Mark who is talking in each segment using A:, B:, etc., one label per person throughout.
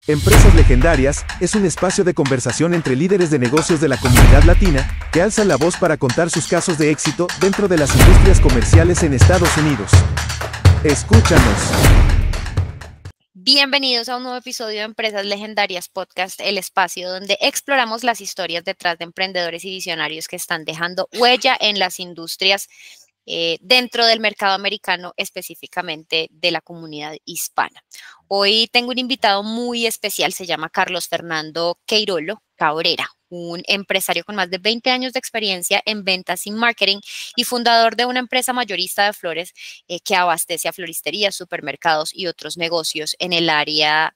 A: Empresas Legendarias es un espacio de conversación entre líderes de negocios de la comunidad latina que alzan la voz para contar sus casos de éxito dentro de las industrias comerciales en Estados Unidos. Escúchanos.
B: Bienvenidos a un nuevo episodio de Empresas Legendarias Podcast, el espacio donde exploramos las historias detrás de emprendedores y visionarios que están dejando huella en las industrias dentro del mercado americano, específicamente de la comunidad hispana. Hoy tengo un invitado muy especial, se llama Carlos Fernando Queirolo Cabrera, un empresario con más de 20 años de experiencia en ventas y marketing y fundador de una empresa mayorista de flores que abastece a floristerías, supermercados y otros negocios en el área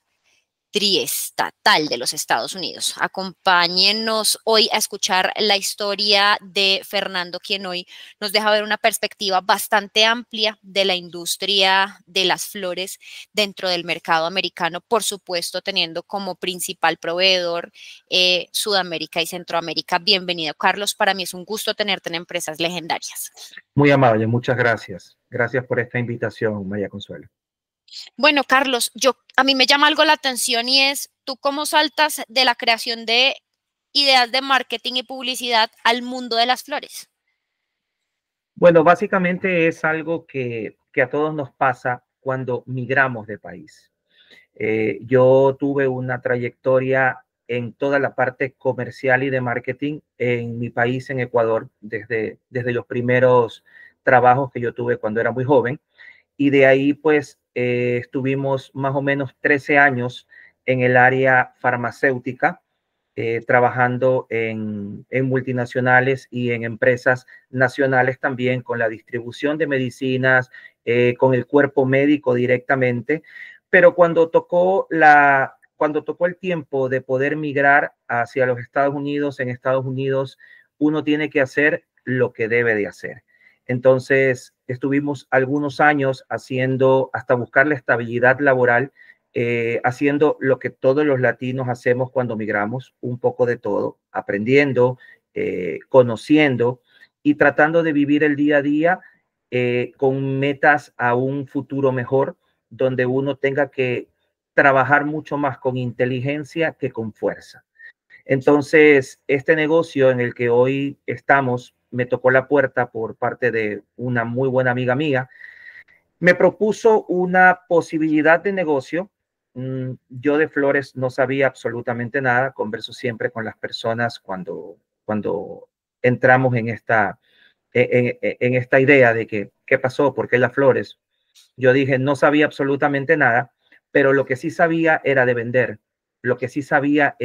B: triestatal de los Estados Unidos. Acompáñenos hoy a escuchar la historia de Fernando, quien hoy nos deja ver una perspectiva bastante amplia de la industria de las flores dentro del mercado americano, por supuesto, teniendo como principal proveedor Sudamérica y Centroamérica. Bienvenido, Carlos. Para mí es un gusto tenerte en Empresas Legendarias.
C: Muy amable, muchas gracias. Gracias por esta invitación, María Consuelo.
B: Bueno, Carlos, a mí me llama algo la atención y es, ¿tú cómo saltas de la creación de ideas de marketing y publicidad al mundo de las flores?
C: Bueno, básicamente es algo que a todos nos pasa cuando migramos de país. Yo tuve una trayectoria en toda la parte comercial y de marketing en mi país, en Ecuador, desde los primeros trabajos que yo tuve cuando era muy joven. Y de ahí, pues, estuvimos más o menos 13 años en el área farmacéutica, trabajando en multinacionales y en empresas nacionales también, con la distribución de medicinas, con el cuerpo médico directamente. Pero cuando tocó el tiempo de poder migrar hacia los Estados Unidos, en Estados Unidos uno tiene que hacer lo que debe de hacer. Entonces, estuvimos algunos años haciendo, hasta buscar la estabilidad laboral, haciendo lo que todos los latinos hacemos cuando migramos, un poco de todo, aprendiendo, conociendo y tratando de vivir el día a día con metas a un futuro mejor, donde uno tenga que trabajar mucho más con inteligencia que con fuerza. Entonces, este negocio en el que hoy estamos me tocó la puerta por parte de una muy buena amiga mía. Me propuso una posibilidad de negocio. Yo de flores no sabía absolutamente nada. Converso siempre con las personas cuando entramos en esta idea de que, ¿qué pasó? ¿Por qué las flores? Yo dije, no sabía absolutamente nada, pero lo que sí sabía era de vender. Lo que sí sabía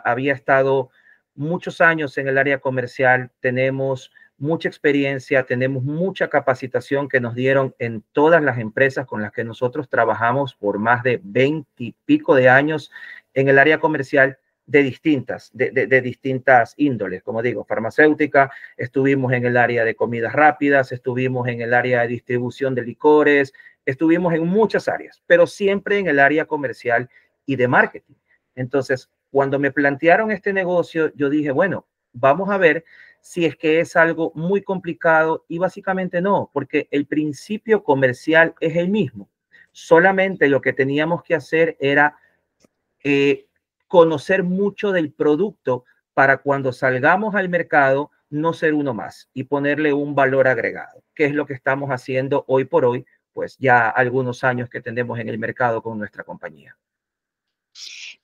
C: había estado muchos años en el área comercial, tenemos mucha experiencia, tenemos mucha capacitación que nos dieron en todas las empresas con las que nosotros trabajamos por más de 20 y pico de años en el área comercial de distintas índoles, como digo, farmacéutica, estuvimos en el área de comidas rápidas, estuvimos en el área de distribución de licores, estuvimos en muchas áreas, pero siempre en el área comercial y de marketing. Entonces, cuando me plantearon este negocio, yo dije, bueno, vamos a ver si es que es algo muy complicado y básicamente no, porque el principio comercial es el mismo. Solamente lo que teníamos que hacer era conocer mucho del producto para cuando salgamos al mercado no ser uno más y ponerle un valor agregado, que es lo que estamos haciendo hoy por hoy, pues ya algunos años que tenemos en el mercado con nuestra compañía.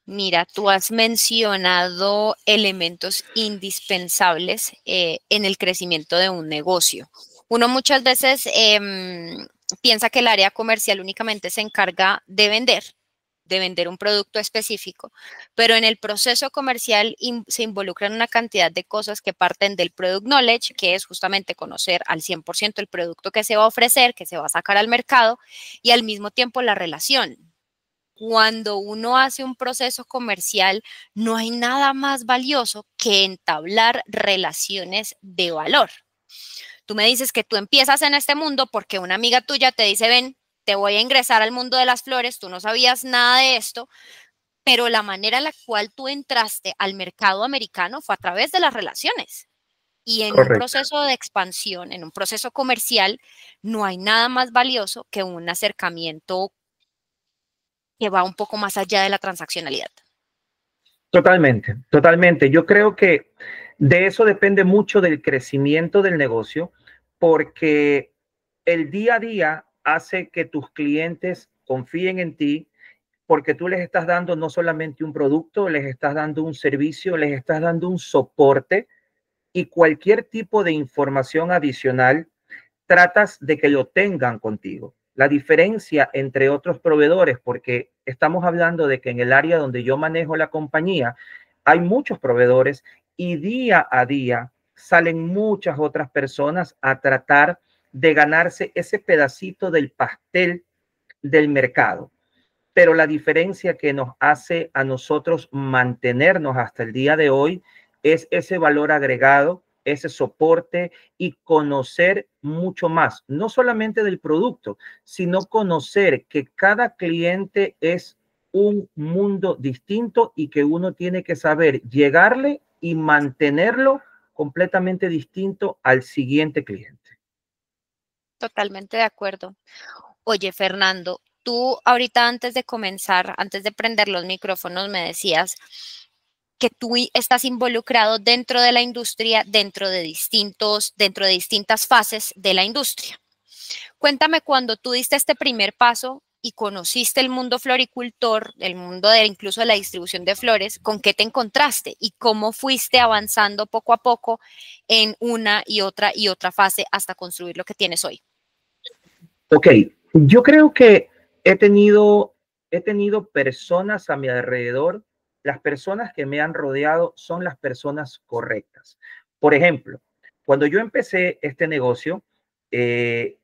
B: Mira, tú has mencionado elementos indispensables en el crecimiento de un negocio. Uno muchas veces piensa que el área comercial únicamente se encarga de vender un producto específico, pero en el proceso comercial se involucran una cantidad de cosas que parten del product knowledge, que es justamente conocer al 100% el producto que se va a ofrecer, que se va a sacar al mercado, y al mismo tiempo la relación. Cuando uno hace un proceso comercial, no hay nada más valioso que entablar relaciones de valor. Tú me dices que tú empiezas en este mundo porque una amiga tuya te dice, ven, te voy a ingresar al mundo de las flores, tú no sabías nada de esto, pero la manera en la cual tú entraste al mercado americano fue a través de las relaciones. Y en un
C: Correcto.
B: proceso de expansión, en un proceso comercial, no hay nada más valioso que un acercamiento que va un poco más allá de la transaccionalidad.
C: Totalmente, totalmente. Yo creo que de eso depende mucho del crecimiento del negocio, porque el día a día hace que tus clientes confíen en ti, porque tú les estás dando no solamente un producto, les estás dando un servicio, les estás dando un soporte y cualquier tipo de información adicional tratas de que lo tengan contigo. La diferencia entre otros proveedores, porque estamos hablando de que en el área donde yo manejo la compañía hay muchos proveedores y día a día salen muchas otras personas a tratar de ganarse ese pedacito del pastel del mercado. Pero la diferencia que nos hace a nosotros mantenernos hasta el día de hoy es ese valor agregado, ese soporte y conocer mucho más, no solamente del producto, sino conocer que cada cliente es un mundo distinto y que uno tiene que saber llegarle y mantenerlo completamente distinto al siguiente cliente.
B: Totalmente de acuerdo. Oye, Fernando, tú ahorita antes de comenzar, antes de prender los micrófonos, me decías que tú estás involucrado dentro de la industria, dentro de distintas fases de la industria. Cuéntame cuando tú diste este primer paso y conociste el mundo floricultor, el mundo de incluso de la distribución de flores, ¿con qué te encontraste y cómo fuiste avanzando poco a poco en una y otra fase hasta construir lo que tienes hoy?
C: Ok, yo creo que he tenido personas a mi alrededor. Las personas que me han rodeado son las personas correctas. Por ejemplo, cuando yo empecé este negocio, eh,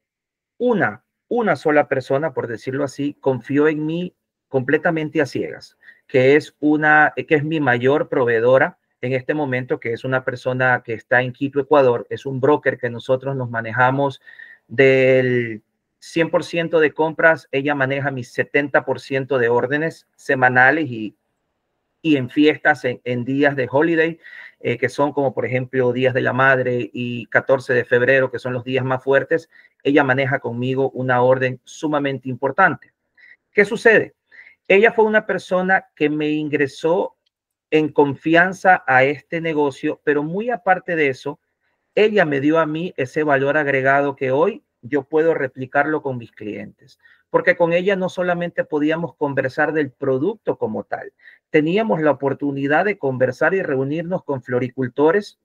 C: una sola persona, por decirlo así, confió en mí completamente a ciegas, que es mi mayor proveedora en este momento, que es una persona que está en Quito, Ecuador. Es un broker que nosotros nos manejamos del 100% de compras. Ella maneja mis 70% de órdenes semanales y en fiestas, en días de holiday, que son como por ejemplo días de la madre y 14 de febrero, que son los días más fuertes. Ella maneja conmigo una orden sumamente importante. ¿Qué sucede? Ella fue una persona que me ingresó en confianza a este negocio, pero muy aparte de eso, ella me dio a mí ese valor agregado que hoy yo puedo replicarlo con mis clientes, porque con ella no solamente podíamos conversar del producto como tal, teníamos la oportunidad de conversar y reunirnos con floricultores.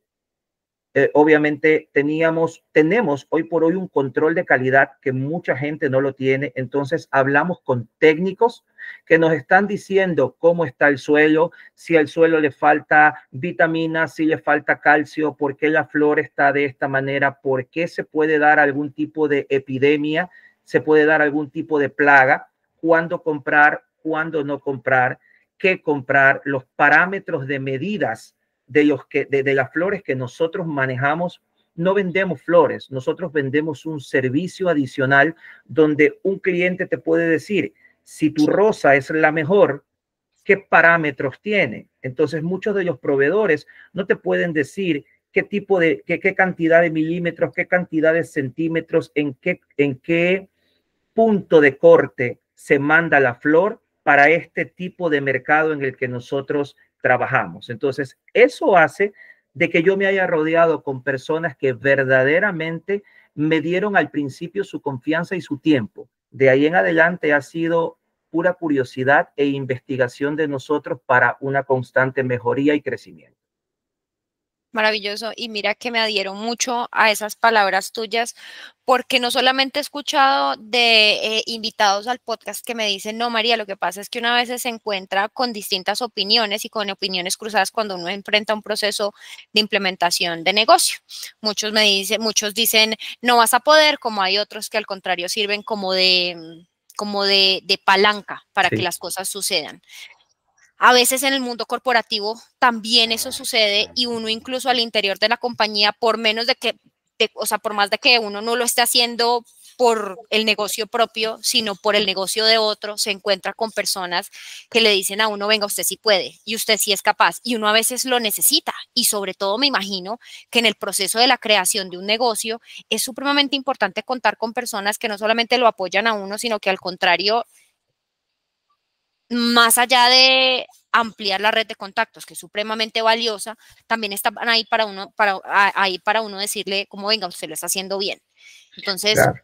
C: Obviamente tenemos hoy por hoy un control de calidad que mucha gente no lo tiene. Entonces hablamos con técnicos que nos están diciendo cómo está el suelo, si al suelo le falta vitaminas, si le falta calcio, por qué la flor está de esta manera, por qué se puede dar algún tipo de epidemia, se puede dar algún tipo de plaga, cuándo comprar, cuándo no comprar, qué comprar, los parámetros de medidas de las flores que nosotros manejamos. No vendemos flores, nosotros vendemos un servicio adicional donde un cliente te puede decir, si tu rosa es la mejor, ¿qué parámetros tiene? Entonces muchos de los proveedores no te pueden decir qué cantidad de milímetros, qué cantidad de centímetros, en qué punto de corte se manda la flor para este tipo de mercado en el que nosotros trabajamos. Entonces, eso hace de que yo me haya rodeado con personas que verdaderamente me dieron al principio su confianza y su tiempo. De ahí en adelante ha sido pura curiosidad e investigación de nosotros para una constante mejoría y crecimiento.
B: Maravilloso. Y mira que me adhiero mucho a esas palabras tuyas, porque no solamente he escuchado de invitados al podcast que me dicen, no, María, lo que pasa es que una vez se encuentra con distintas opiniones y con opiniones cruzadas cuando uno enfrenta un proceso de implementación de negocio. Muchos dicen, no vas a poder, como hay otros que al contrario sirven como de palanca para que
C: Sí.
B: las cosas sucedan. A veces en el mundo corporativo también eso sucede y uno incluso al interior de la compañía, por menos o sea, por más de que uno no lo esté haciendo por el negocio propio, sino por el negocio de otro, se encuentra con personas que le dicen a uno, venga, usted sí puede y usted sí es capaz y uno a veces lo necesita y sobre todo me imagino que en el proceso de la creación de un negocio es supremamente importante contar con personas que no solamente lo apoyan a uno, sino que al contrario más allá de ampliar la red de contactos, que es supremamente valiosa, también están ahí para uno decirle, como venga, usted lo está haciendo bien. Entonces,
C: Claro.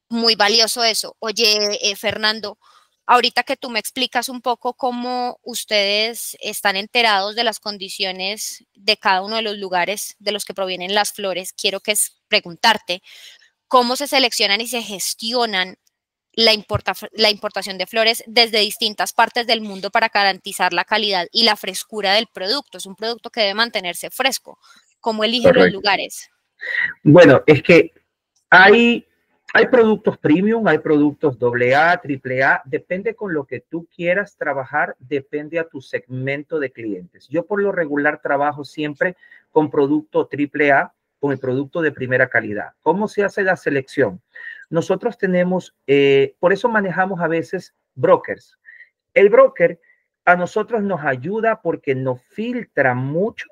B: muy valioso eso. Oye, Fernando, ahorita que tú me explicas un poco cómo ustedes están enterados de las condiciones de cada uno de los lugares de los que provienen las flores, quiero preguntarte cómo se seleccionan y se gestionan la importación de flores desde distintas partes del mundo para garantizar la calidad y la frescura del producto. Es un producto que debe mantenerse fresco. ¿Cómo eligen los
C: Correcto.
B: lugares?
C: Bueno, es que hay productos premium, hay productos AA, AAA, depende con lo que tú quieras trabajar, depende a tu segmento de clientes. Yo por lo regular trabajo siempre con producto AAA, con el producto de primera calidad. ¿Cómo se hace la selección? Nosotros tenemos, por eso manejamos a veces brokers. El broker a nosotros nos ayuda porque nos filtra mucho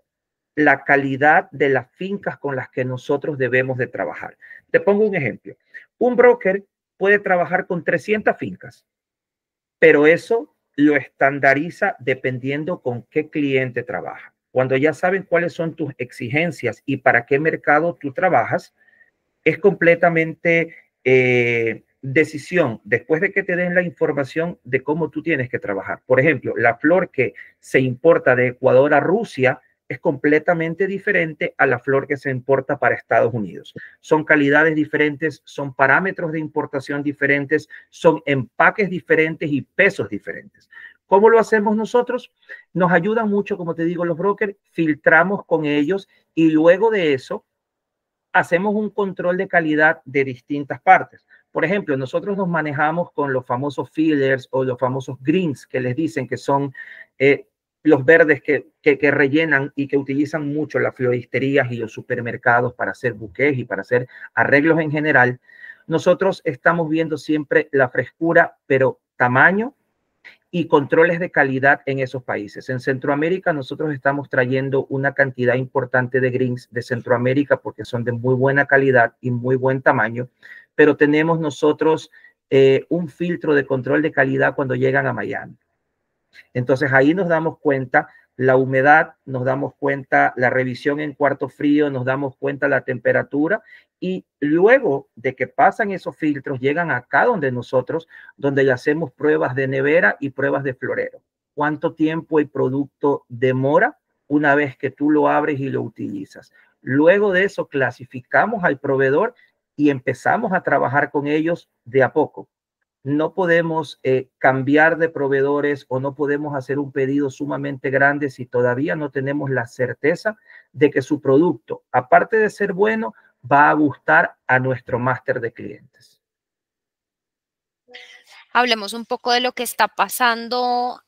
C: la calidad de las fincas con las que nosotros debemos de trabajar. Te pongo un ejemplo. Un broker puede trabajar con 300 fincas, pero eso lo estandariza dependiendo con qué cliente trabaja. Cuando ya saben cuáles son tus exigencias y para qué mercado tú trabajas, es completamente decisión después de que te den la información de cómo tú tienes que trabajar. Por ejemplo, la flor que se importa de Ecuador a Rusia es completamente diferente a la flor que se importa para Estados Unidos. Son calidades diferentes, son parámetros de importación diferentes, son empaques diferentes y pesos diferentes. ¿Cómo lo hacemos nosotros? Nos ayudan mucho, como te digo, los brokers, filtramos con ellos y luego de eso hacemos un control de calidad de distintas partes. Por ejemplo, nosotros nos manejamos con los famosos fillers o los famosos greens que les dicen que son los verdes que rellenan y que utilizan mucho las floristerías y los supermercados para hacer buqués y para hacer arreglos en general. Nosotros estamos viendo siempre la frescura, pero tamaño y controles de calidad en esos países. En Centroamérica nosotros estamos trayendo una cantidad importante de greens de Centroamérica porque son de muy buena calidad y muy buen tamaño, pero tenemos nosotros un filtro de control de calidad cuando llegan a Miami. Entonces ahí nos damos cuenta la humedad, nos damos cuenta la revisión en cuarto frío, nos damos cuenta la temperatura y luego de que pasan esos filtros llegan acá donde nosotros, donde le hacemos pruebas de nevera y pruebas de florero. ¿Cuánto tiempo el producto demora una vez que tú lo abres y lo utilizas? Luego de eso clasificamos al proveedor y empezamos a trabajar con ellos de a poco. No podemos cambiar de proveedores o no podemos hacer un pedido sumamente grande si todavía no tenemos la certeza de que su producto, aparte de ser bueno, va a gustar a nuestro máster de clientes.
B: Hablemos un poco de lo que está pasando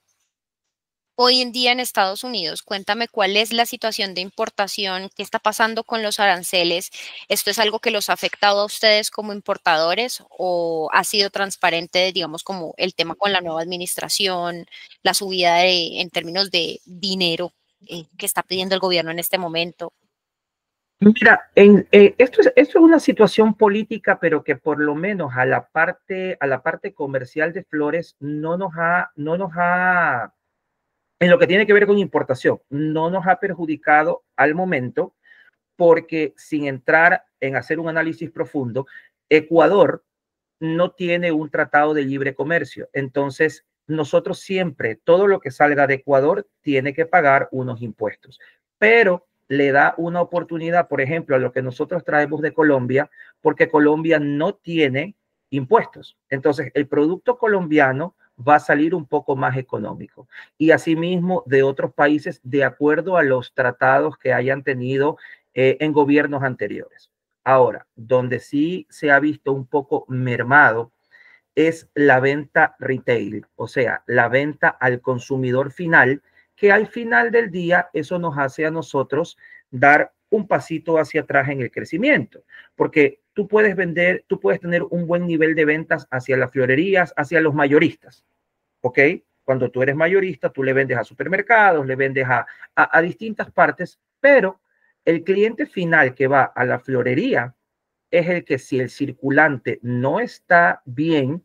B: hoy en día en Estados Unidos. Cuéntame cuál es la situación de importación, qué está pasando con los aranceles. ¿Esto es algo que los ha afectado a ustedes como importadores o ha sido transparente, digamos, como el tema con la nueva administración, la subida en términos de dinero que está pidiendo el gobierno en este momento?
C: Mira, esto es una situación política, pero que por lo menos a la parte comercial de flores no nos ha en lo que tiene que ver con importación, no nos ha perjudicado al momento porque sin entrar en hacer un análisis profundo, Ecuador no tiene un tratado de libre comercio. Entonces, nosotros siempre, todo lo que salga de Ecuador tiene que pagar unos impuestos, pero le da una oportunidad, por ejemplo, a lo que nosotros traemos de Colombia, porque Colombia no tiene impuestos. Entonces, el producto colombiano va a salir un poco más económico. Y asimismo de otros países, de acuerdo a los tratados que hayan tenido en gobiernos anteriores. Ahora, donde sí se ha visto un poco mermado es la venta retail, o sea, la venta al consumidor final, que al final del día eso nos hace a nosotros dar un pasito hacia atrás en el crecimiento, porque tú puedes vender, tú puedes tener un buen nivel de ventas hacia las florerías, hacia los mayoristas, ¿ok? Cuando tú eres mayorista, tú le vendes a supermercados, le vendes a distintas partes, pero el cliente final que va a la florería es el que si el circulante no está bien,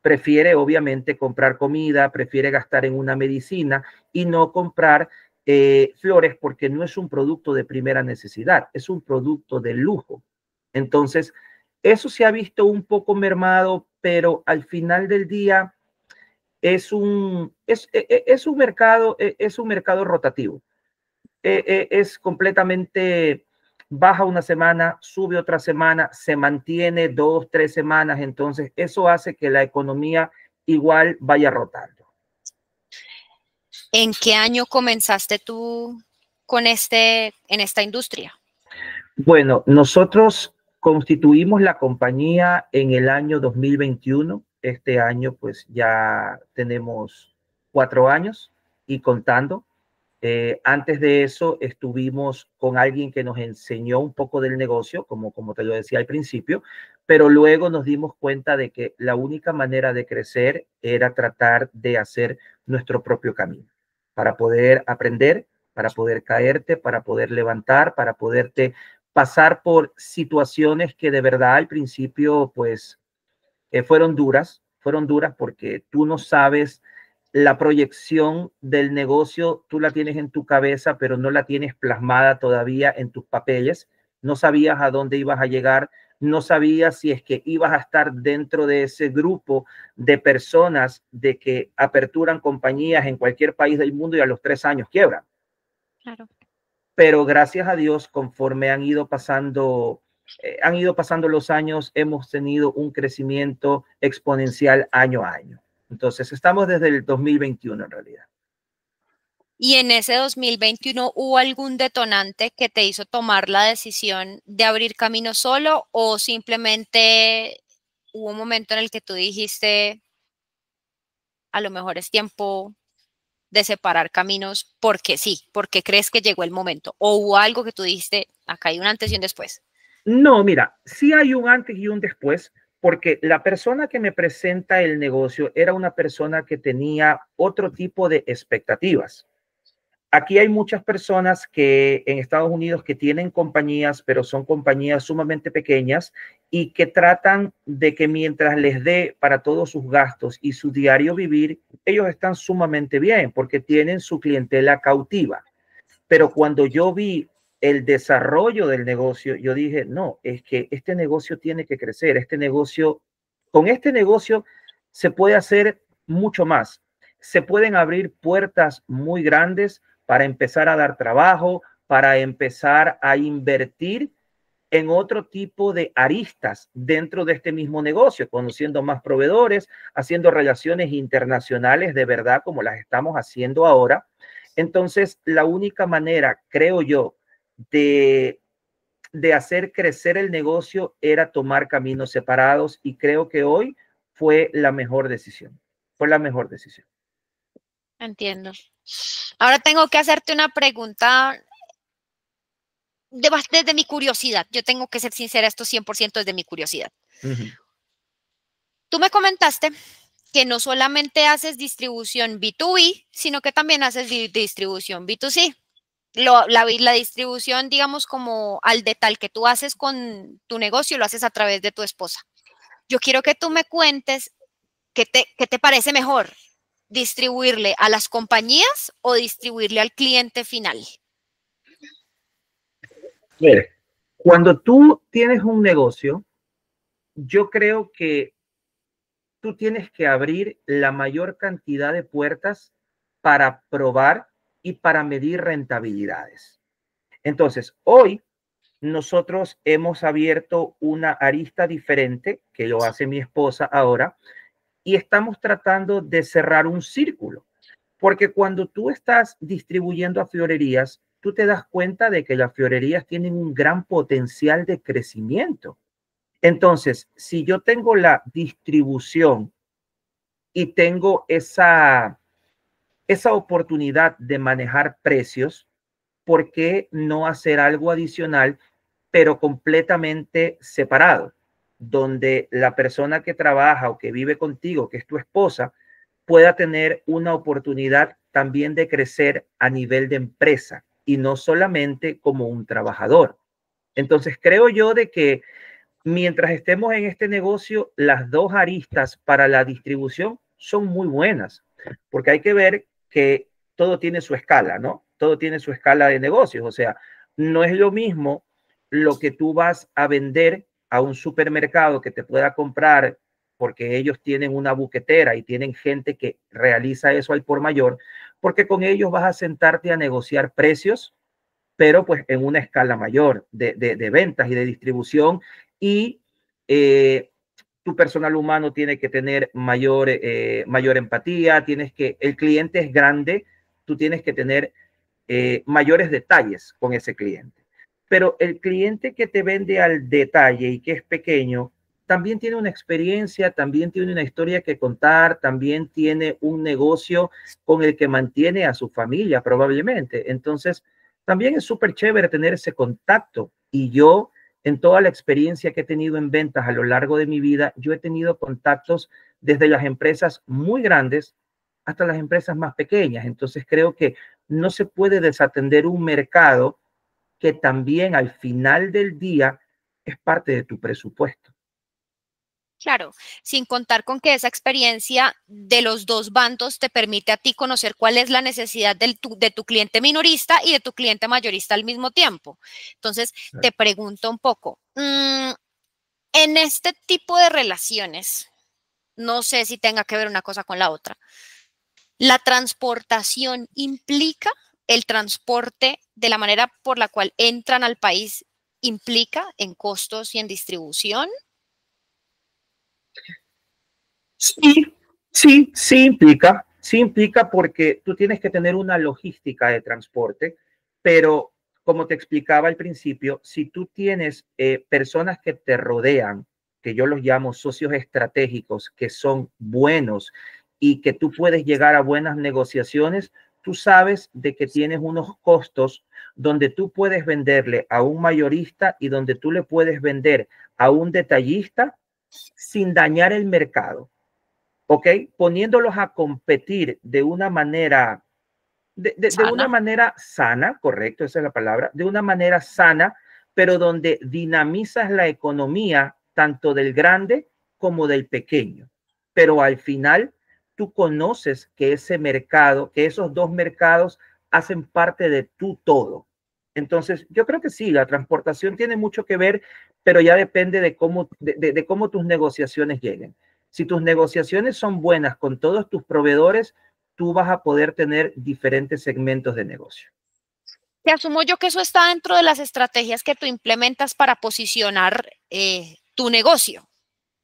C: prefiere obviamente comprar comida, prefiere gastar en una medicina y no comprar flores porque no es un producto de primera necesidad, es un producto de lujo. Entonces, eso se ha visto un poco mermado, pero al final del día es un mercado rotativo. Es completamente baja una semana, sube otra semana, se mantiene 2, 3 semanas. Entonces, eso hace que la economía igual vaya rotando.
B: ¿En qué año comenzaste tú en esta industria?
C: Bueno, nosotros constituimos la compañía en el año 2021. Este año, pues ya tenemos 4 años y contando. Antes de eso, estuvimos con alguien que nos enseñó un poco del negocio, como te lo decía al principio, pero luego nos dimos cuenta de que la única manera de crecer era tratar de hacer nuestro propio camino para poder aprender, para poder caerte, para poder levantar, para poderte pasar por situaciones que de verdad al principio, pues, fueron duras porque tú no sabes la proyección del negocio, tú la tienes en tu cabeza, pero no la tienes plasmada todavía en tus papeles. No sabías a dónde ibas a llegar, no sabías si es que ibas a estar dentro de ese grupo de personas de que aperturan compañías en cualquier país del mundo y a los 3 años quiebran.
B: Claro.
C: Pero gracias a Dios, conforme han ido pasando los años, hemos tenido un crecimiento exponencial año a año. Entonces, estamos desde el 2021 en realidad.
B: ¿Y en ese 2021 hubo algún detonante que te hizo tomar la decisión de abrir camino solo o simplemente hubo un momento en el que tú dijiste, a lo mejor es tiempo de separar caminos porque sí, porque crees que llegó el momento? ¿O hubo algo que tú dijiste, acá hay un antes y un después?
C: No, mira, sí hay un antes y un después, porque la persona que me presenta el negocio era una persona que tenía otro tipo de expectativas. Aquí hay muchas personas que en Estados Unidos que tienen compañías, pero son compañías sumamente pequeñas y que tratan de que mientras les dé para todos sus gastos y su diario vivir, ellos están sumamente bien porque tienen su clientela cautiva. Pero cuando yo vi el desarrollo del negocio, yo dije, no, es que este negocio tiene que crecer. Con este negocio se puede hacer mucho más. Se pueden abrir puertas muy grandes para empezar a dar trabajo, para empezar a invertir en otro tipo de aristas dentro de este mismo negocio, conociendo más proveedores, haciendo relaciones internacionales de verdad como las estamos haciendo ahora. Entonces, la única manera, creo yo, de hacer crecer el negocio era tomar caminos separados y creo que hoy fue la mejor decisión. Fue la mejor decisión.
B: Entiendo. Ahora tengo que hacerte una pregunta desde mi curiosidad. Yo tengo que ser sincera, esto 100% desde mi curiosidad. Tú me comentaste que no solamente haces distribución B2B, sino que también haces distribución B2C. La distribución, digamos, como al detalle que tú haces con tu negocio, lo haces a través de tu esposa. Yo quiero que tú me cuentes qué te parece mejor, distribuirle a las compañías o distribuirle al cliente final.
C: Mire, cuando tú tienes un negocio, yo creo que tú tienes que abrir la mayor cantidad de puertas para probar y para medir rentabilidades. Entonces, hoy nosotros hemos abierto una arista diferente, que lo hace mi esposa ahora, y estamos tratando de cerrar un círculo. Porque cuando tú estás distribuyendo a florerías, tú te das cuenta de que las florerías tienen un gran potencial de crecimiento. Entonces, si yo tengo la distribución y tengo esa oportunidad de manejar precios, ¿por qué no hacer algo adicional, pero completamente separado? Donde la persona que trabaja o que vive contigo, que es tu esposa, pueda tener una oportunidad también de crecer a nivel de empresa y no solamente como un trabajador. Entonces, creo yo de que mientras estemos en este negocio, las dos aristas para la distribución son muy buenas, porque hay que ver que todo tiene su escala, ¿no? Todo tiene su escala de negocios. O sea, no es lo mismo lo que tú vas a vender a un supermercado que te pueda comprar porque ellos tienen una buquetera y tienen gente que realiza eso al por mayor, porque con ellos vas a sentarte a negociar precios, pero pues en una escala mayor de ventas y de distribución, y tu personal humano tiene que tener mayor empatía, el cliente es grande, tú tienes que tener mayores detalles con ese cliente. Pero el cliente que te vende al detalle y que es pequeño, también tiene una experiencia, también tiene una historia que contar, también tiene un negocio con el que mantiene a su familia probablemente. Entonces, también es súper chévere tener ese contacto. Y yo, en toda la experiencia que he tenido en ventas a lo largo de mi vida, yo he tenido contactos desde las empresas muy grandes hasta las empresas más pequeñas. Entonces, creo que no se puede desatender un mercado que también al final del día es parte de tu presupuesto.
B: Claro, sin contar con que esa experiencia de los dos bandos te permite a ti conocer cuál es la necesidad de tu cliente minorista y de tu cliente mayorista al mismo tiempo. Entonces, te pregunto un poco, en este tipo de relaciones, no sé si tenga que ver una cosa con la otra, ¿la transportación implica el transporte de la manera por la cual entran al país, implica en costos y en distribución?
C: Sí, sí implica porque tú tienes que tener una logística de transporte, pero como te explicaba al principio, si tú tienes personas que te rodean, que yo los llamo socios estratégicos, que son buenos y que tú puedes llegar a buenas negociaciones, tú sabes de que tienes unos costos donde tú puedes venderle a un mayorista y donde tú le puedes vender a un detallista sin dañar el mercado. ¿Ok? Poniéndolos a competir de una manera, de una manera sana, correcto, esa es la palabra, de una manera sana, pero donde dinamizas la economía tanto del grande como del pequeño. Pero al final, tú conoces que ese mercado, que esos dos mercados hacen parte de tu todo. Entonces, yo creo que sí, la transportación tiene mucho que ver, pero ya depende de cómo tus negociaciones lleguen. Si tus negociaciones son buenas con todos tus proveedores, tú vas a poder tener diferentes segmentos de negocio.
B: Te asumo yo que eso está dentro de las estrategias que tú implementas para posicionar tu negocio.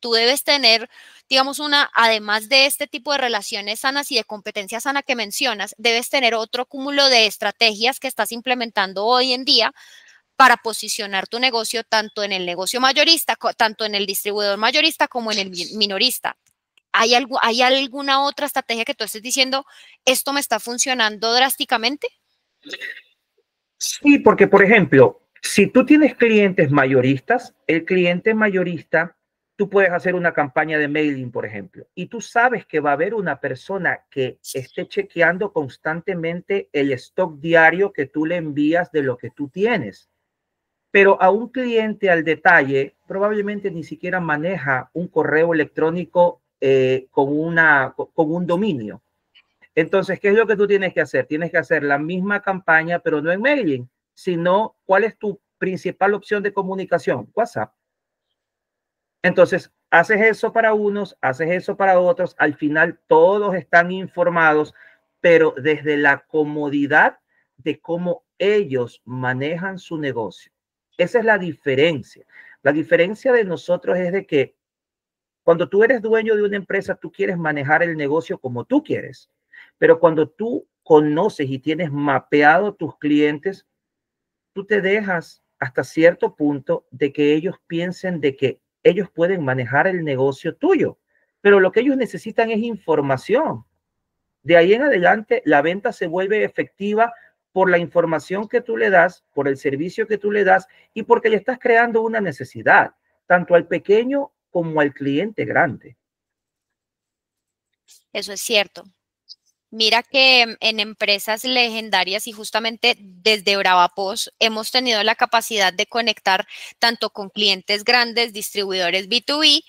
B: Tú debes tener, digamos, además de este tipo de relaciones sanas y de competencia sana que mencionas, debes tener otro cúmulo de estrategias que estás implementando hoy en día para posicionar tu negocio tanto en el negocio mayorista, tanto en el distribuidor mayorista como en el minorista. ¿Hay alguna otra estrategia que tú estés diciendo, esto me está funcionando drásticamente?
C: Sí, porque por ejemplo, si tú tienes clientes mayoristas, el cliente mayorista, tú puedes hacer una campaña de mailing, por ejemplo, y tú sabes que va a haber una persona que esté chequeando constantemente el stock diario que tú le envías de lo que tú tienes. Pero a un cliente al detalle probablemente ni siquiera maneja un correo electrónico con un dominio. Entonces, ¿qué es lo que tú tienes que hacer? Tienes que hacer la misma campaña, pero no en mailing, sino ¿cuál es tu principal opción de comunicación? WhatsApp. Entonces, haces eso para unos, haces eso para otros, al final todos están informados, pero desde la comodidad de cómo ellos manejan su negocio. Esa es la diferencia. La diferencia de nosotros es de que cuando tú eres dueño de una empresa, tú quieres manejar el negocio como tú quieres. Pero cuando tú conoces y tienes mapeado tus clientes, tú te dejas hasta cierto punto de que ellos piensen de que ellos pueden manejar el negocio tuyo. Pero lo que ellos necesitan es información. De ahí en adelante, la venta se vuelve efectiva por la información que tú le das, por el servicio que tú le das y porque le estás creando una necesidad, tanto al pequeño como al cliente grande.
B: Eso es cierto. Mira que en empresas legendarias y justamente desde Bravapos hemos tenido la capacidad de conectar tanto con clientes grandes, distribuidores B2B,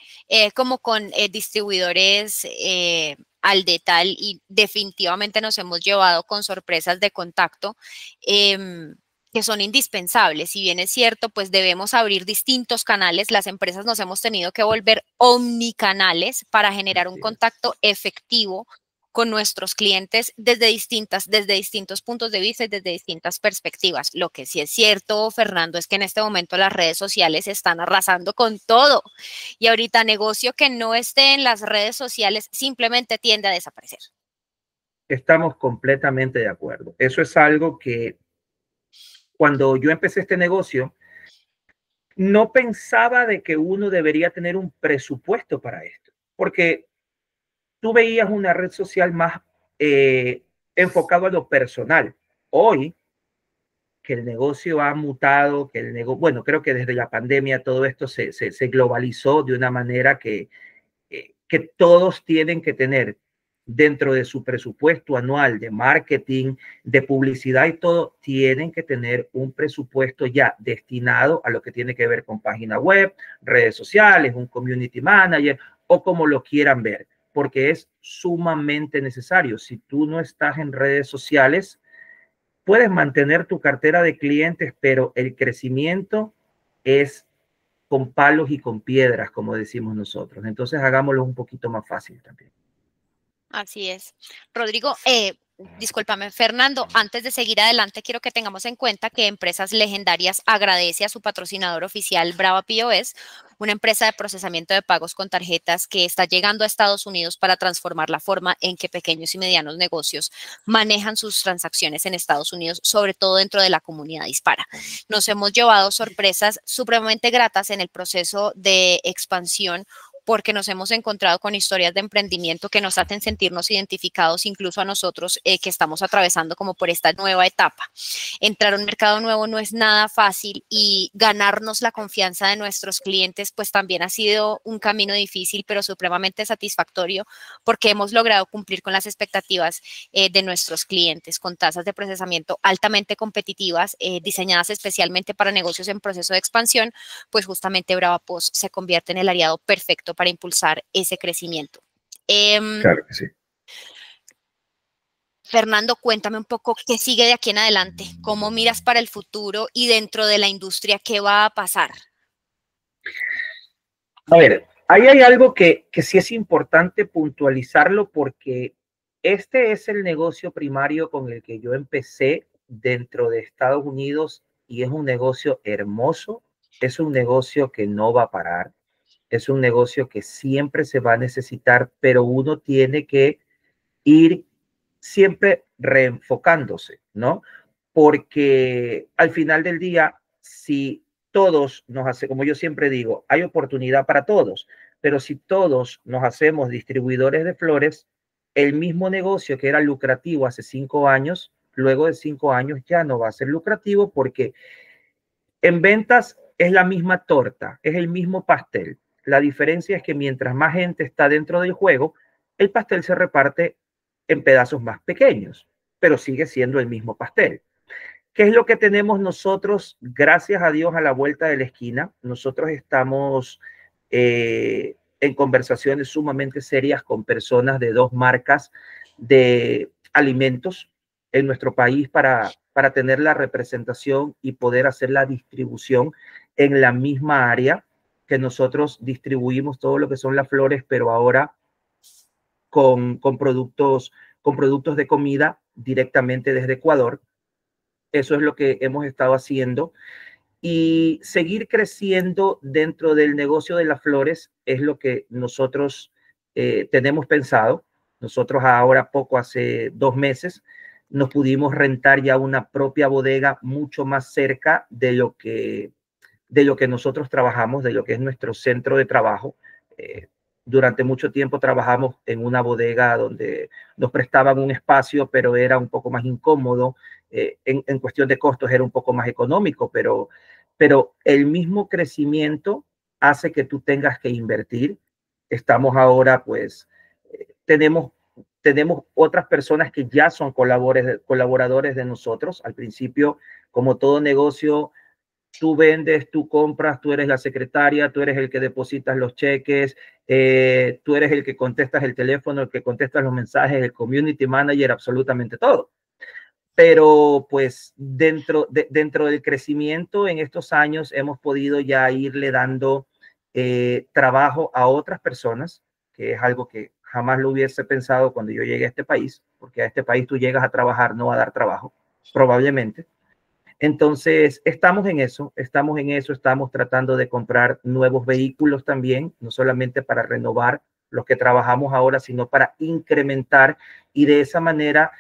B: como con distribuidores al detal y definitivamente nos hemos llevado con sorpresas de contacto. Que son indispensables. Si bien es cierto, pues debemos abrir distintos canales. Las empresas nos hemos tenido que volver omnicanales para generar un
C: Así es.
B: contacto efectivo con nuestros clientes desde distintos puntos de vista y desde distintas perspectivas. Lo que sí es cierto, Fernando, es que en este momento las redes sociales están arrasando con todo. Y ahorita negocio que no esté en las redes sociales simplemente tiende a desaparecer.
C: Estamos completamente de acuerdo. Eso es algo que cuando yo empecé este negocio, no pensaba de que uno debería tener un presupuesto para esto, porque tú veías una red social más enfocado a lo personal. Hoy, que el negocio ha mutado, que el negocio, bueno, creo que desde la pandemia todo esto se globalizó de una manera que todos tienen que tener dentro de su presupuesto anual de marketing, de publicidad y todo, tienen que tener un presupuesto ya destinado a lo que tiene que ver con página web, redes sociales, un community manager o como lo quieran ver, porque es sumamente necesario. Si tú no estás en redes sociales, puedes mantener tu cartera de clientes, pero el crecimiento es con palos y con piedras, como decimos nosotros. Entonces hagámoslo un poquito más fácil también.
B: Así es. Rodrigo, discúlpame, Fernando, antes de seguir adelante, quiero que tengamos en cuenta que Empresas Legendarias agradece a su patrocinador oficial Brava POS, una empresa de procesamiento de pagos con tarjetas que está llegando a Estados Unidos para transformar la forma en que pequeños y medianos negocios manejan sus transacciones en Estados Unidos, sobre todo dentro de la comunidad hispana. Nos hemos llevado sorpresas supremamente gratas en el proceso de expansión porque nos hemos encontrado con historias de emprendimiento que nos hacen sentirnos identificados incluso a nosotros que estamos atravesando como por esta nueva etapa. Entrar a un mercado nuevo no es nada fácil y ganarnos la confianza de nuestros clientes pues también ha sido un camino difícil pero supremamente satisfactorio porque hemos logrado cumplir con las expectativas de nuestros clientes con tasas de procesamiento altamente competitivas diseñadas especialmente para negocios en proceso de expansión, pues justamente Bravapos se convierte en el aliado perfecto para impulsar ese crecimiento.
C: Claro que sí.
B: Fernando, cuéntame un poco qué sigue de aquí en adelante, cómo miras para el futuro y dentro de la industria, qué va a pasar.
C: A ver, ahí hay algo que sí es importante puntualizarlo porque este es el negocio primario con el que yo empecé dentro de Estados Unidos y es un negocio hermoso, es un negocio que no va a parar, es un negocio que siempre se va a necesitar, pero uno tiene que ir siempre reenfocándose, ¿no? Porque al final del día, si todos nos hacemos, como yo siempre digo, hay oportunidad para todos, pero si todos nos hacemos distribuidores de flores, el mismo negocio que era lucrativo hace 5 años, luego de 5 años ya no va a ser lucrativo porque en ventas es la misma torta, es el mismo pastel. La diferencia es que mientras más gente está dentro del juego, el pastel se reparte en pedazos más pequeños, pero sigue siendo el mismo pastel. ¿Qué es lo que tenemos nosotros? Gracias a Dios a la vuelta de la esquina. Nosotros estamos en conversaciones sumamente serias con personas de 2 marcas de alimentos en nuestro país para tener la representación y poder hacer la distribución en la misma área que nosotros distribuimos todo lo que son las flores, pero ahora con productos de comida directamente desde Ecuador. Eso es lo que hemos estado haciendo y seguir creciendo dentro del negocio de las flores es lo que nosotros tenemos pensado. Nosotros ahora poco, hace 2 meses, nos pudimos rentar ya una propia bodega mucho más cerca de lo que nosotros trabajamos, de lo que es nuestro centro de trabajo. Durante mucho tiempo trabajamos en una bodega donde nos prestaban un espacio, pero era un poco más incómodo. En cuestión de costos era un poco más económico, pero el mismo crecimiento hace que tú tengas que invertir. Estamos ahora, pues, tenemos tenemos otras personas que ya son colaboradores de nosotros. Al principio, como todo negocio, tú vendes, tú compras, tú eres la secretaria, tú eres el que depositas los cheques, tú eres el que contestas el teléfono, el que contestas los mensajes, el community manager, absolutamente todo. Pero pues dentro del crecimiento en estos años hemos podido ya irle dando trabajo a otras personas, que es algo que jamás lo hubiese pensado cuando yo llegué a este país, porque a este país tú llegas a trabajar, no a dar trabajo, probablemente. Entonces, estamos estamos tratando de comprar nuevos vehículos también, no solamente para renovar los que trabajamos ahora, sino para incrementar y de esa manera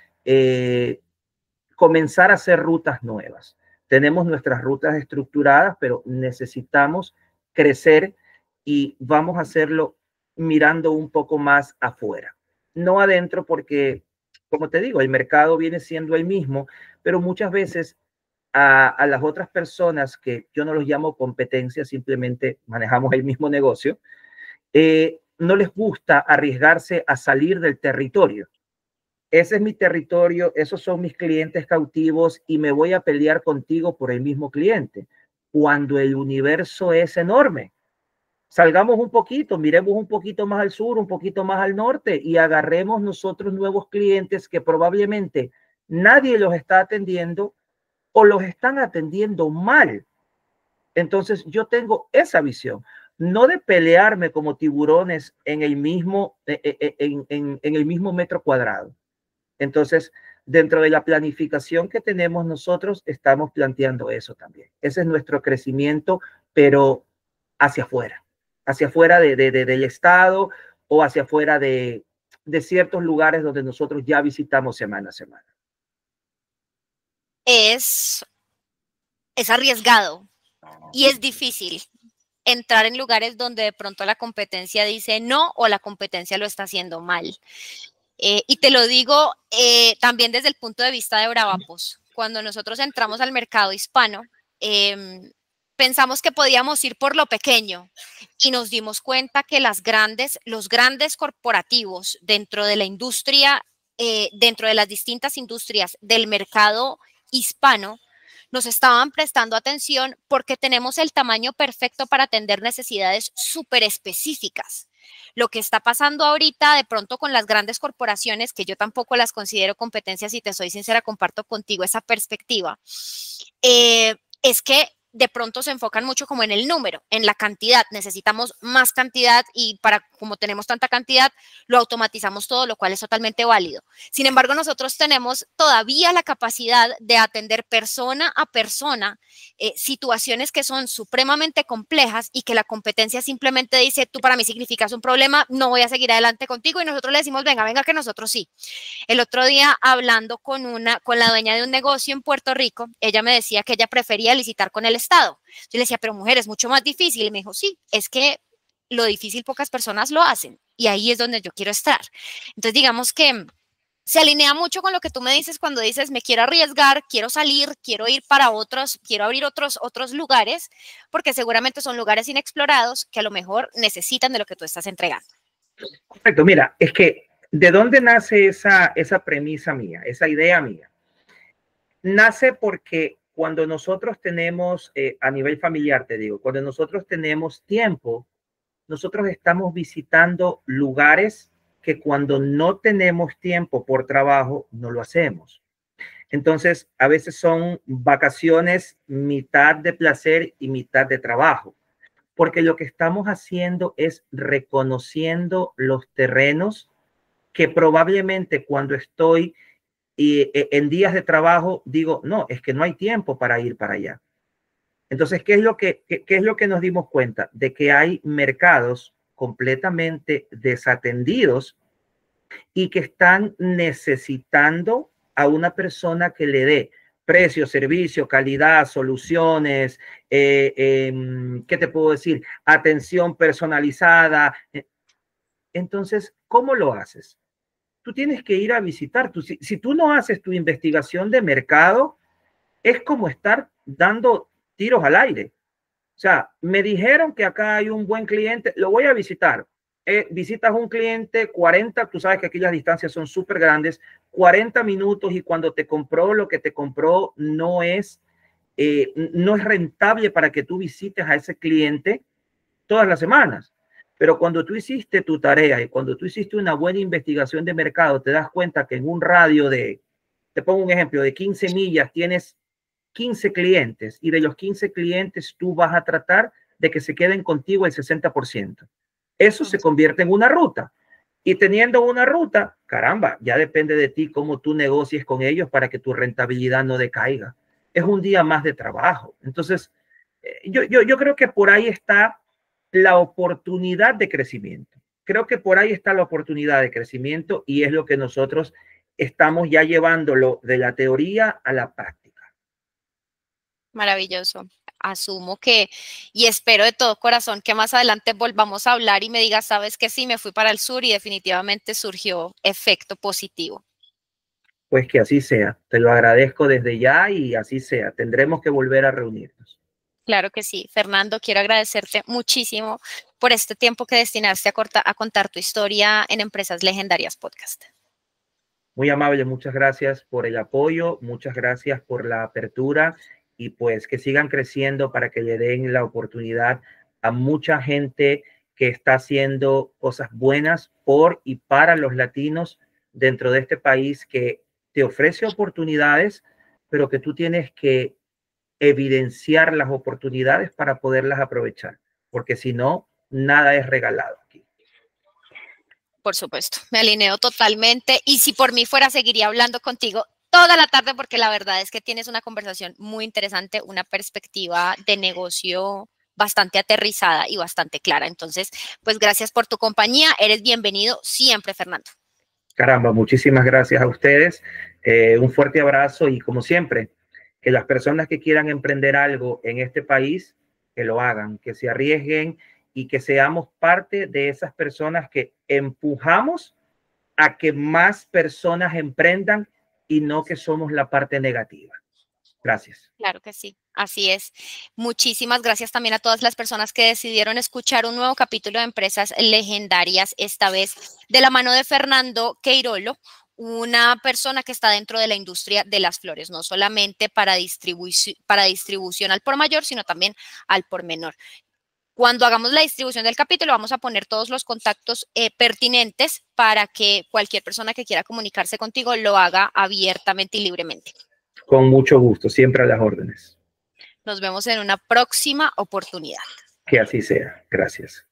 C: comenzar a hacer rutas nuevas. Tenemos nuestras rutas estructuradas, pero necesitamos crecer y vamos a hacerlo mirando un poco más afuera, no adentro, porque, como te digo, el mercado viene siendo el mismo, pero muchas veces a las otras personas, que yo no los llamo competencia, simplemente manejamos el mismo negocio, no les gusta arriesgarse a salir del territorio. Ese es mi territorio, esos son mis clientes cautivos y me voy a pelear contigo por el mismo cliente, cuando el universo es enorme. Salgamos un poquito, miremos un poquito más al sur, un poquito más al norte y agarremos nosotros nuevos clientes que probablemente nadie los está atendiendo o los están atendiendo mal. Entonces yo tengo esa visión, no de pelearme como tiburones en el mismo metro cuadrado. Entonces, dentro de la planificación que tenemos nosotros, estamos planteando eso también. Ese es nuestro crecimiento, pero hacia afuera del estado o hacia afuera de ciertos lugares donde nosotros ya visitamos semana a semana.
B: Es arriesgado y es difícil entrar en lugares donde de pronto la competencia dice no o la competencia lo está haciendo mal. Y te lo digo también desde el punto de vista de Bravapos. Cuando nosotros entramos al mercado hispano, pensamos que podíamos ir por lo pequeño y nos dimos cuenta que los grandes corporativos dentro de la industria, dentro de las distintas industrias del mercado hispano, nos estaban prestando atención porque tenemos el tamaño perfecto para atender necesidades súper específicas. Lo que está pasando ahorita de pronto con las grandes corporaciones, que yo tampoco las considero competencias, si te soy sincera, comparto contigo esa perspectiva, es que de pronto se enfocan mucho como en el número, en la cantidad. Necesitamos más cantidad y como tenemos tanta cantidad, lo automatizamos todo, lo cual es totalmente válido. Sin embargo, nosotros tenemos todavía la capacidad de atender persona a persona situaciones que son supremamente complejas y que la competencia simplemente dice, tú para mí significas un problema, no voy a seguir adelante contigo, y nosotros le decimos, venga, que nosotros sí. El otro día, hablando con la dueña de un negocio en Puerto Rico, ella me decía que ella prefería licitar con el Estado. Yo le decía, pero mujer, es mucho más difícil. Y me dijo, sí, es que lo difícil pocas personas lo hacen y ahí es donde yo quiero estar. Entonces, digamos que se alinea mucho con lo que tú me dices cuando dices, me quiero arriesgar, quiero salir, quiero ir para otros, quiero abrir otros lugares, porque seguramente son lugares inexplorados que a lo mejor necesitan de lo que tú estás entregando.
C: Correcto, mira, es que ¿de dónde nace esa premisa mía, esa idea mía? Nace porque cuando nosotros tenemos, a nivel familiar, te digo, cuando nosotros tenemos tiempo, nosotros estamos visitando lugares que cuando no tenemos tiempo por trabajo, no lo hacemos. Entonces, a veces son vacaciones mitad de placer y mitad de trabajo, porque lo que estamos haciendo es reconociendo los terrenos que probablemente cuando estoy en días de trabajo digo, no, es que no hay tiempo para ir para allá. Entonces, ¿qué es lo que nos dimos cuenta? De que hay mercados completamente desatendidos y que están necesitando a una persona que le dé precio, servicio, calidad, soluciones, ¿qué te puedo decir? Atención personalizada. Entonces, ¿cómo lo haces? Tú tienes que ir a visitar. Si tú no haces tu investigación de mercado, es como estar dando tiros al aire. O sea, me dijeron que acá hay un buen cliente, lo voy a visitar. visitas a un cliente, 40, tú sabes que aquí las distancias son súper grandes, 40 minutos y cuando te compró lo que te compró no es rentable para que tú visites a ese cliente todas las semanas. Pero cuando tú hiciste tu tarea y cuando tú hiciste una buena investigación de mercado, te das cuenta que en un radio de, te pongo un ejemplo, de 15 millas tienes 15 clientes y de los 15 clientes tú vas a tratar de que se queden contigo el 60%. Eso se convierte en una ruta. Y teniendo una ruta, caramba, ya depende de ti cómo tú negocies con ellos para que tu rentabilidad no decaiga. Es un día más de trabajo. Entonces, yo creo que por ahí está la oportunidad de crecimiento. Creo que por ahí está la oportunidad de crecimiento y es lo que nosotros estamos ya llevándolo de la teoría a la práctica.
B: Maravilloso. Asumo que, y espero de todo corazón que más adelante volvamos a hablar y me digas, sabes que sí, me fui para el sur y definitivamente surgió efecto positivo.
C: Pues que así sea. Te lo agradezco desde ya y así sea. Tendremos que volver a reunirnos.
B: Claro que sí. Fernando, quiero agradecerte muchísimo por este tiempo que destinaste a contar tu historia en Empresas Legendarias Podcast.
C: Muy amable, muchas gracias por el apoyo, muchas gracias por la apertura y pues que sigan creciendo para que le den la oportunidad a mucha gente que está haciendo cosas buenas por y para los latinos dentro de este país que te ofrece oportunidades, pero que tú tienes que evidenciar las oportunidades para poderlas aprovechar, porque si no, nada es regalado aquí.
B: Por supuesto, me alineo totalmente y si por mí fuera seguiría hablando contigo toda la tarde porque la verdad es que tienes una conversación muy interesante, una perspectiva de negocio bastante aterrizada y bastante clara. Entonces, pues gracias por tu compañía, eres bienvenido siempre, Fernando.
C: Caramba, muchísimas gracias a ustedes, un fuerte abrazo y como siempre, que las personas que quieran emprender algo en este país, que lo hagan, que se arriesguen y que seamos parte de esas personas que empujamos a que más personas emprendan y no que somos la parte negativa. Gracias.
B: Claro que sí, así es. Muchísimas gracias también a todas las personas que decidieron escuchar un nuevo capítulo de Empresas Legendarias, esta vez de la mano de Fernando Queirolo, una persona que está dentro de la industria de las flores, no solamente para distribución al por mayor, sino también al por menor. Cuando hagamos la distribución del capítulo, vamos a poner todos los contactos pertinentes para que cualquier persona que quiera comunicarse contigo lo haga abiertamente y libremente.
C: Con mucho gusto, siempre a las órdenes.
B: Nos vemos en una próxima oportunidad.
C: Que así sea. Gracias.